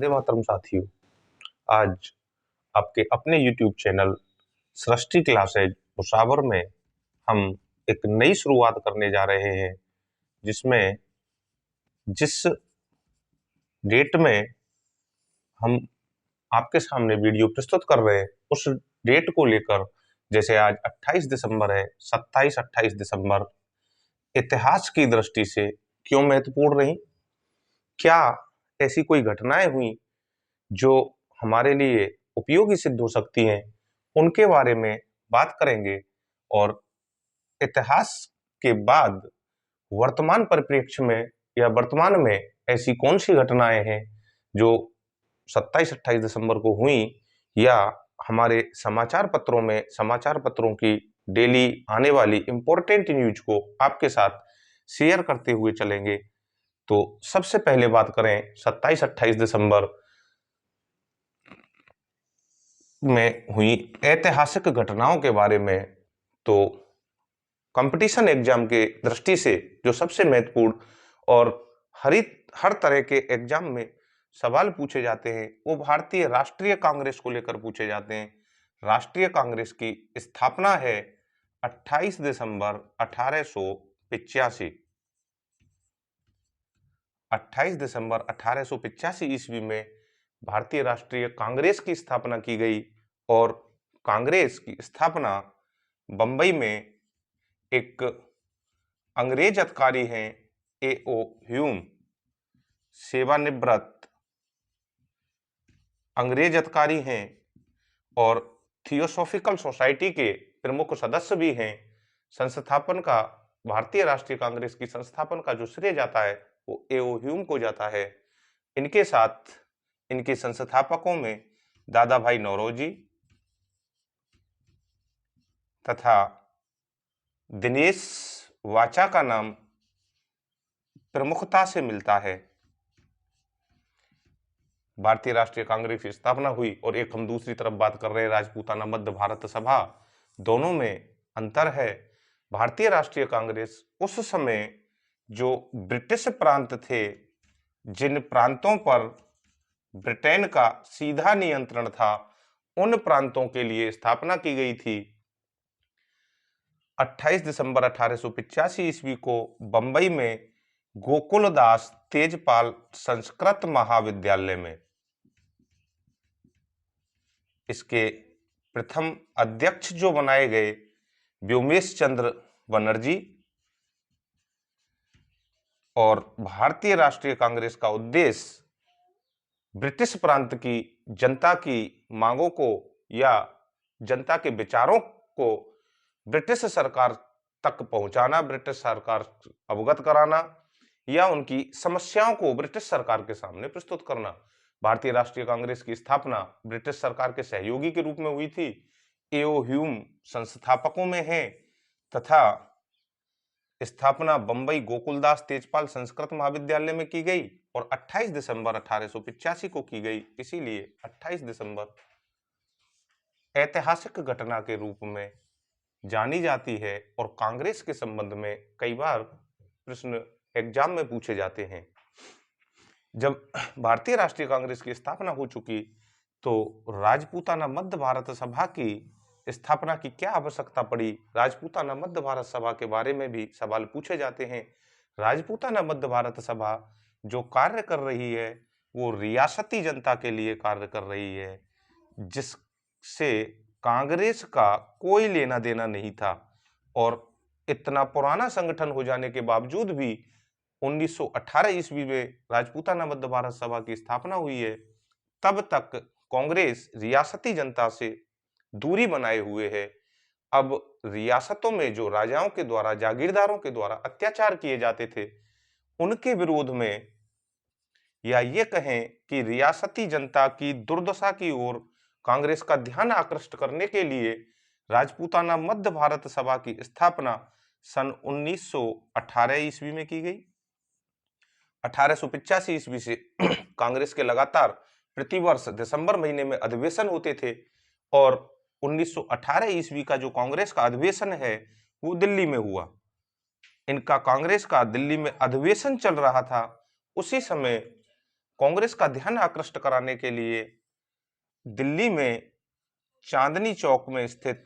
वंदे मातरम साथियों। आज आपके अपने YouTube चैनल सृष्टि क्लासेज उसावर में हम एक नई शुरुआत करने जा रहे हैं, जिसमें जिस डेट में हम आपके सामने वीडियो प्रस्तुत कर रहे हैं उस डेट को लेकर, जैसे आज 28 दिसंबर है, 27-28 दिसंबर इतिहास की दृष्टि से क्यों महत्वपूर्ण रही, क्या ऐसी कोई घटनाएं हुई जो हमारे लिए उपयोगी सिद्ध हो सकती हैं, उनके बारे में बात करेंगे। और इतिहास के बाद वर्तमान परिप्रेक्ष्य में या वर्तमान में ऐसी कौन सी घटनाएं हैं जो 27-28 दिसंबर को हुई, या हमारे समाचार पत्रों में समाचार पत्रों की डेली आने वाली इंपॉर्टेंट न्यूज को आपके साथ शेयर करते हुए चलेंगे। तो सबसे पहले बात करें 27-28 दिसंबर में हुई ऐतिहासिक घटनाओं के बारे में, तो कंपटीशन एग्जाम के दृष्टि से जो सबसे महत्वपूर्ण और हर तरह के एग्जाम में सवाल पूछे जाते हैं वो भारतीय राष्ट्रीय कांग्रेस को लेकर पूछे जाते हैं। राष्ट्रीय कांग्रेस की स्थापना है 28 दिसंबर 1885। 28 दिसंबर 1885 ईस्वी में भारतीय राष्ट्रीय कांग्रेस की स्थापना की गई, और कांग्रेस की स्थापना बंबई में एक अंग्रेज अधिकारी हैं A.O. ह्यूम, सेवानिवृत्त अंग्रेज अधिकारी हैं और थियोसॉफिकल सोसाइटी के प्रमुख सदस्य भी हैं। संस्थापन का भारतीय राष्ट्रीय कांग्रेस की संस्थापन का जो श्रेय जाता है वो A.O. ह्यूम को जाता है। इनके साथ इनके संस्थापकों में दादा भाई नौरोजी तथा दिनेश वाचा का नाम प्रमुखता से मिलता है। भारतीय राष्ट्रीय कांग्रेस की स्थापना हुई, और एक हम दूसरी तरफ बात कर रहे हैं राजपूताना मध्य भारत सभा। दोनों में अंतर है। भारतीय राष्ट्रीय कांग्रेस उस समय जो ब्रिटिश प्रांत थे, जिन प्रांतों पर ब्रिटेन का सीधा नियंत्रण था, उन प्रांतों के लिए स्थापना की गई थी। 28 दिसंबर 1885 ईस्वी को बंबई में गोकुलदास तेजपाल संस्कृत महाविद्यालय में इसके प्रथम अध्यक्ष जो बनाए गए व्योमेश चंद्र बनर्जी। और भारतीय राष्ट्रीय कांग्रेस का उद्देश्य ब्रिटिश प्रांत की जनता की मांगों को या जनता के विचारों को ब्रिटिश सरकार तक पहुंचाना, ब्रिटिश सरकार अवगत कराना, या उनकी समस्याओं को ब्रिटिश सरकार के सामने प्रस्तुत करना। भारतीय राष्ट्रीय कांग्रेस की स्थापना ब्रिटिश सरकार के सहयोगी के रूप में हुई थी। A.O. ह्यूम संस्थापकों में है तथा स्थापना बंबई गोकुलदास तेजपाल संस्कृत महाविद्यालय में की गई और 28 दिसंबर 1885 को की गई। इसीलिए 28 दिसंबर ऐतिहासिक घटना के रूप में जानी जाती है, और कांग्रेस के संबंध में कई बार प्रश्न एग्जाम में पूछे जाते हैं। जब भारतीय राष्ट्रीय कांग्रेस की स्थापना हो चुकी, तो राजपूताना मध्य भारत सभा की स्थापना की क्या आवश्यकता पड़ी। राजपूताना मध्य भारत सभा के बारे में भी सवाल पूछे जाते हैं। राजपूताना मध्य भारत सभा जो कार्य कर रही है वो रियासती जनता के लिए कार्य कर रही है, जिससे कांग्रेस का कोई लेना देना नहीं था। और इतना पुराना संगठन हो जाने के बावजूद भी 1918 ईस्वी में राजपूताना मध्य भारत सभा की स्थापना हुई है। तब तक कांग्रेस रियासती जनता से दूरी बनाए हुए है। अब रियासतों में जो राजाओं के द्वारा, जागीरदारों के द्वारा अत्याचार किए जाते थे, उनके विरोध में, या ये कहें कि रियासती जनता की दुर्दशा की ओर कांग्रेस का ध्यान आकृष्ट करने के लिए राजपूताना मध्य भारत सभा की स्थापना सन 1918 ईस्वी में की गई। 1885 ईस्वी से कांग्रेस के लगातार प्रतिवर्ष दिसंबर महीने में अधिवेशन होते थे, और 1918 ईस्वी का जो कांग्रेस का अधिवेशन है वो दिल्ली में हुआ। इनका कांग्रेस का दिल्ली में अधिवेशन चल रहा था, उसी समय कांग्रेस का ध्यान आकृष्ट कराने के लिए दिल्ली में चांदनी चौक में स्थित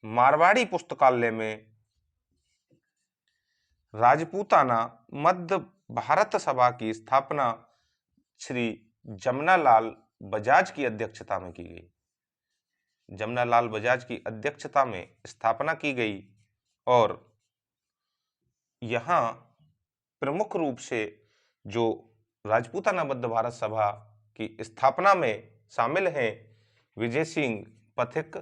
मारवाड़ी पुस्तकालय में राजपूताना मध्य भारत सभा की स्थापना श्री जमनालाल बजाज की अध्यक्षता में की गई। जमनालाल बजाज की अध्यक्षता में स्थापना की गई और यहाँ प्रमुख रूप से जो राजपूताना मध्य भारत सभा की स्थापना में शामिल हैं विजय सिंह पथिक,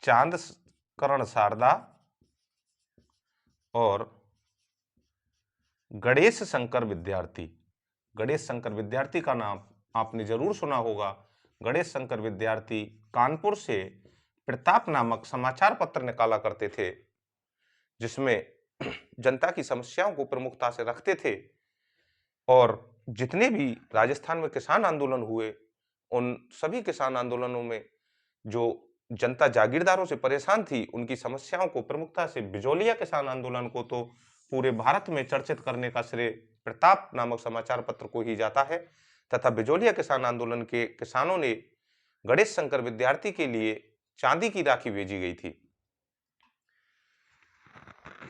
चांदकरण शारदा और गणेश शंकर विद्यार्थी। गणेश शंकर विद्यार्थी का नाम आपने जरूर सुना होगा। गणेश शंकर विद्यार्थी कानपुर से प्रताप नामक समाचार पत्र निकाला करते थे, जिसमें जनता की समस्याओं को प्रमुखता से रखते थे और जितने भी राजस्थान में किसान आंदोलन हुए, उन सभी किसान आंदोलनों में जो जनता जागीरदारों से परेशान थी, उनकी समस्याओं को प्रमुखता से बिजौलिया किसान आंदोलन को तो पूरे भारत में चर्चित करने का श्रेय प्रताप नामक समाचार पत्र को ही जाता है तथा बिजौलिया किसान आंदोलन के किसानों ने गणेश शंकर विद्यार्थी के लिए चांदी की राखी भेजी गई थी।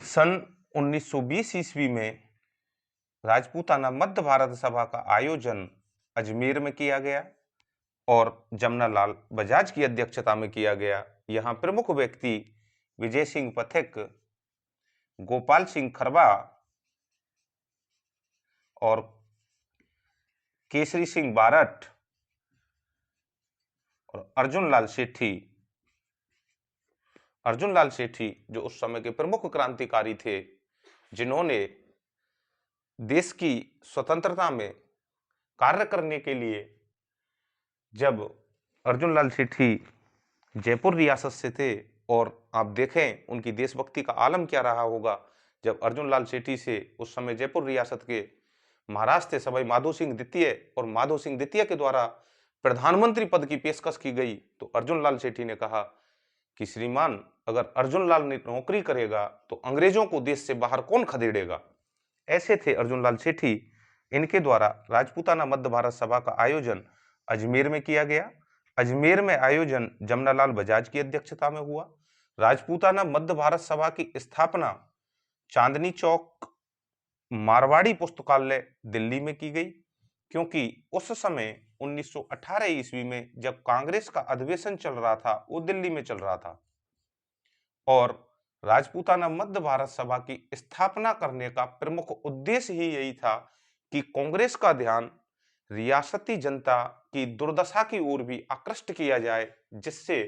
सन 1920 ईस्वी में राजपूताना मध्य भारत सभा का आयोजन अजमेर में किया गया और जमनालाल बजाज की अध्यक्षता में किया गया। यहाँ प्रमुख व्यक्ति विजय सिंह पथिक, गोपाल सिंह खरबा और केसरी सिंह बारठ और अर्जुन लाल सेठी। अर्जुन लाल सेठी जो उस समय के प्रमुख क्रांतिकारी थे, जिन्होंने देश की स्वतंत्रता में कार्य करने के लिए, जब अर्जुन लाल सेठी जयपुर रियासत से थे और आप देखें उनकी देशभक्ति का आलम क्या रहा होगा, जब अर्जुन लाल सेठी से उस समय जयपुर रियासत के महाराज थे सवाई माधो सिंह द्वितीय और माधो सिंह द्वितीय के द्वारा प्रधानमंत्री पद की पेशकश की गई, तो अर्जुन लाल सेठी ने कहा कि श्रीमान, अगर अर्जुन लाल ने नौकरी करेगा तो अंग्रेजों को देश से बाहर कौन खदेड़ेगा। ऐसे थे अर्जुन लाल सेठी। इनके द्वारा राजपूताना मध्य भारत सभा का आयोजन अजमेर में किया गया। अजमेर में आयोजन जमनालाल बजाज की अध्यक्षता में हुआ। राजपूताना मध्य भारत सभा की स्थापना चांदनी चौक मारवाड़ी पुस्तकालय दिल्ली में की गई, क्योंकि उस समय 1918 ईस्वी में जब कांग्रेस का अधिवेशन चल रहा था, वो दिल्ली में चल रहा था और राजपूताना मध्य भारत सभा की स्थापना करने का प्रमुख उद्देश्य ही यही था कि कांग्रेस का ध्यान रियासती जनता की दुर्दशा की ओर भी आकृष्ट किया जाए, जिससे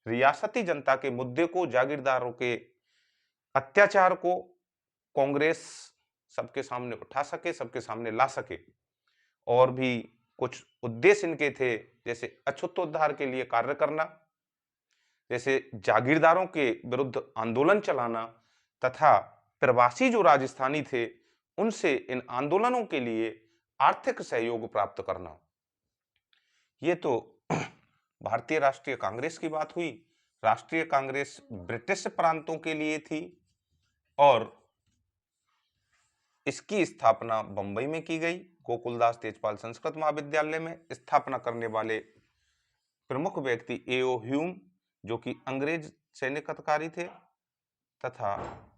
रियासती जनता के मुद्दे को, जागीरदारों के अत्याचार को कांग्रेस सबके सामने उठा सके, सबके सामने ला सके। और भी कुछ उद्देश्य इनके थे, जैसे अछूतोद्धार के लिए कार्य करना, जैसे जागीरदारों के विरुद्ध आंदोलन चलाना तथा प्रवासी जो राजस्थानी थे उनसे इन आंदोलनों के लिए आर्थिक सहयोग प्राप्त करना। ये तो भारतीय राष्ट्रीय कांग्रेस की बात हुई। राष्ट्रीय कांग्रेस ब्रिटिश प्रांतों के लिए थी और इसकी स्थापना बंबई में की गई। गोकुलदास तेजपाल संस्कृत महाविद्यालय में स्थापना करने वाले प्रमुख व्यक्ति ए.ओ. ह्यूम, जो कि अंग्रेज सैनिक अधिकारी थे, तथा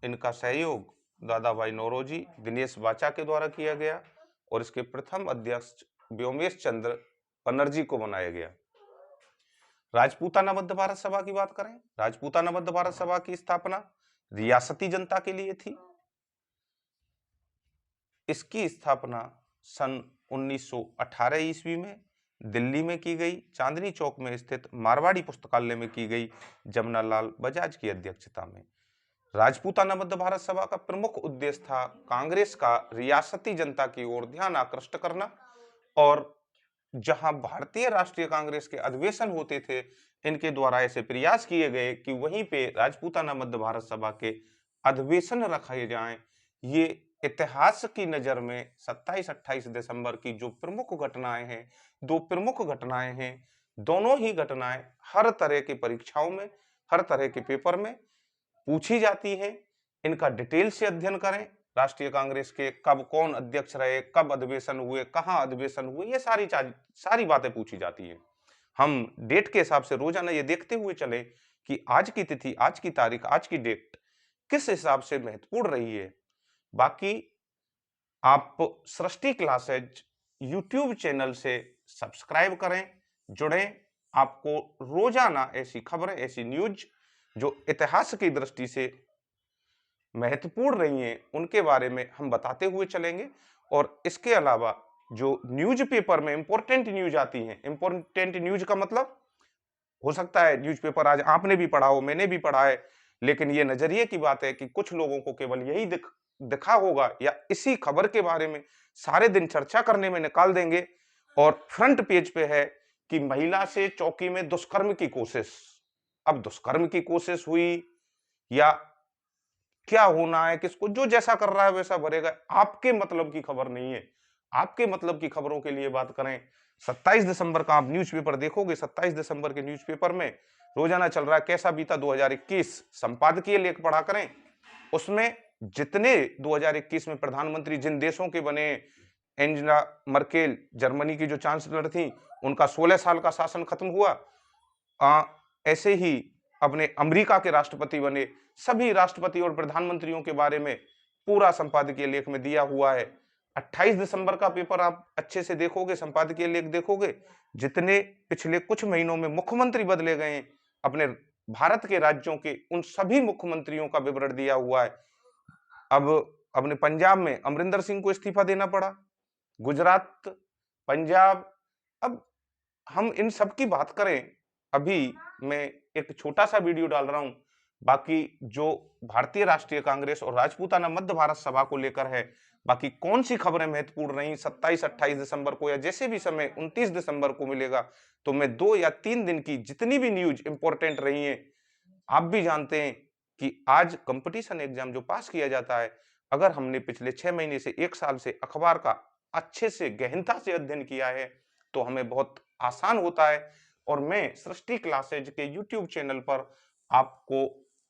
इनका सहयोग दादा भाई नौरोजी, दिनेश वाचा के द्वारा किया गया और इसके प्रथम अध्यक्ष व्योमेश चंद्र बनर्जी को बनाया गया। राजपूताना मध्य भारत सभा की बात करें, राजपूताना मध्य भारत सभा की स्थापना रियासती जनता के लिए थी। इसकी स्थापना सन 1918 ईस्वी में दिल्ली में की गई, चांदनी चौक में स्थित मारवाड़ी पुस्तकालय में की गई, जमनालाल बजाज की अध्यक्षता में। राजपूताना मध्य भारत सभा का प्रमुख उद्देश्य था कांग्रेस का रियासती जनता की ओर ध्यान आकृष्ट करना और जहां भारतीय राष्ट्रीय कांग्रेस के अधिवेशन होते थे, इनके द्वारा ऐसे प्रयास किए गए कि वहीं पे राजपूताना मध्य भारत सभा के अधिवेशन रखे जाएं। ये इतिहास की नजर में 27-28 दिसंबर की जो प्रमुख घटनाएं हैं, दो प्रमुख घटनाएं हैं, दोनों ही घटनाएं हर तरह की परीक्षाओं में, हर तरह के पेपर में पूछी जाती है। इनका डिटेल से अध्ययन करें, राष्ट्रीय कांग्रेस के, कब कौन अध्यक्ष रहे, कब अधिवेशन हुए, कहाँ अधिवेशन हुए, ये सारी बातें पूछी जाती है। हम डेट के हिसाब से रोजाना ये देखते हुए चले कि आज की तिथि, आज की तारीख, आज की डेट किस हिसाब से महत्वपूर्ण रही है। बाकी आप सृष्टि क्लासेज यूट्यूब चैनल से सब्सक्राइब करें, जुड़ें। आपको रोजाना ऐसी खबरें, ऐसी न्यूज जो इतिहास की दृष्टि से महत्वपूर्ण रही हैं, उनके बारे में हम बताते हुए चलेंगे। और इसके अलावा जो न्यूज़पेपर में इंपॉर्टेंट न्यूज आती हैं, इंपॉर्टेंट न्यूज का मतलब हो सकता है न्यूज़पेपर आज आपने भी पढ़ा हो, मैंने भी पढ़ा है, लेकिन ये नजरिए की बात है कि कुछ लोगों को केवल यही दिखा होगा या इसी खबर के बारे में सारे दिन चर्चा करने में निकाल देंगे। और फ्रंट पेज पे है कि महिला से चौकी में दुष्कर्म की कोशिश। अब दुष्कर्म की कोशिश हुई या क्या होना है, किसको जो जैसा कर रहा है वैसा भरेगा, आपके मतलब की खबर नहीं है। आपके मतलब की खबरों के लिए बात करें, 27 दिसंबर का आप न्यूज़पेपर देखोगे, 27 दिसंबर के न्यूज़पेपर में रोजाना चल रहा है कैसा बीता 2021, संपादकीय लेख पढ़ा करें। उसमें जितने 2021 में प्रधानमंत्री जिन देशों के बने, एंजेला मर्केल जर्मनी की जो चांसलर थी, उनका 16 साल का शासन खत्म हुआ। ऐसे ही अपने अमेरिका के राष्ट्रपति बने, सभी राष्ट्रपति और प्रधानमंत्रियों के बारे में पूरा संपादकीय लेख में दिया हुआ है। 28 दिसंबर का पेपर आप अच्छे से देखोगे, संपादकीय लेख देखोगे, जितने पिछले कुछ महीनों में मुख्यमंत्री बदले गए हैं अपने भारत के राज्यों के, उन सभी मुख्यमंत्रियों का विवरण दिया हुआ है। अब अपने पंजाब में अमरिंदर सिंह को इस्तीफा देना पड़ा, गुजरात, पंजाब। अब हम इन सब की बात करें, अभी मैं एक छोटा सा वीडियो डाल रहा हूं। बाकी जो भारतीय राष्ट्रीय कांग्रेस और राजपूताना मध्य भारत सभा को लेकर है, बाकी कौन सी खबरें महत्वपूर्ण रही 27-28 दिसंबर को या जैसे भी समय 29 दिसंबर को मिलेगा, तो मैं 2 या 3 दिन की जितनी भी न्यूज इंपॉर्टेंट रही है, आप भी जानते हैं कि आज कंपटीशन एग्जाम जो पास किया जाता है, अगर हमने पिछले 6 महीने से 1 साल से अखबार का अच्छे से गहनता से अध्ययन किया है, तो हमें बहुत आसान होता है। और मैं सृष्टि क्लासेज के यूट्यूब चैनल पर आपको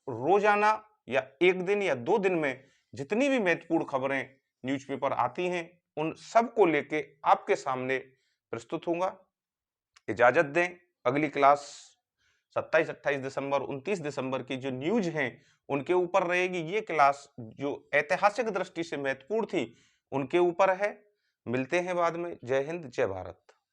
रोजाना या 1 दिन या 2 दिन में जितनी भी महत्वपूर्ण खबरें न्यूज़पेपर आती हैं, उन सब को लेके आपके सामने प्रस्तुत होऊंगा। इजाजत दें, अगली क्लास 27-28 दिसंबर, 29 दिसंबर की जो न्यूज हैं उनके ऊपर रहेगी। ये क्लास जो ऐतिहासिक दृष्टि से महत्वपूर्ण थी उनके ऊपर है। मिलते हैं बाद में। जय हिंद, जय भारत।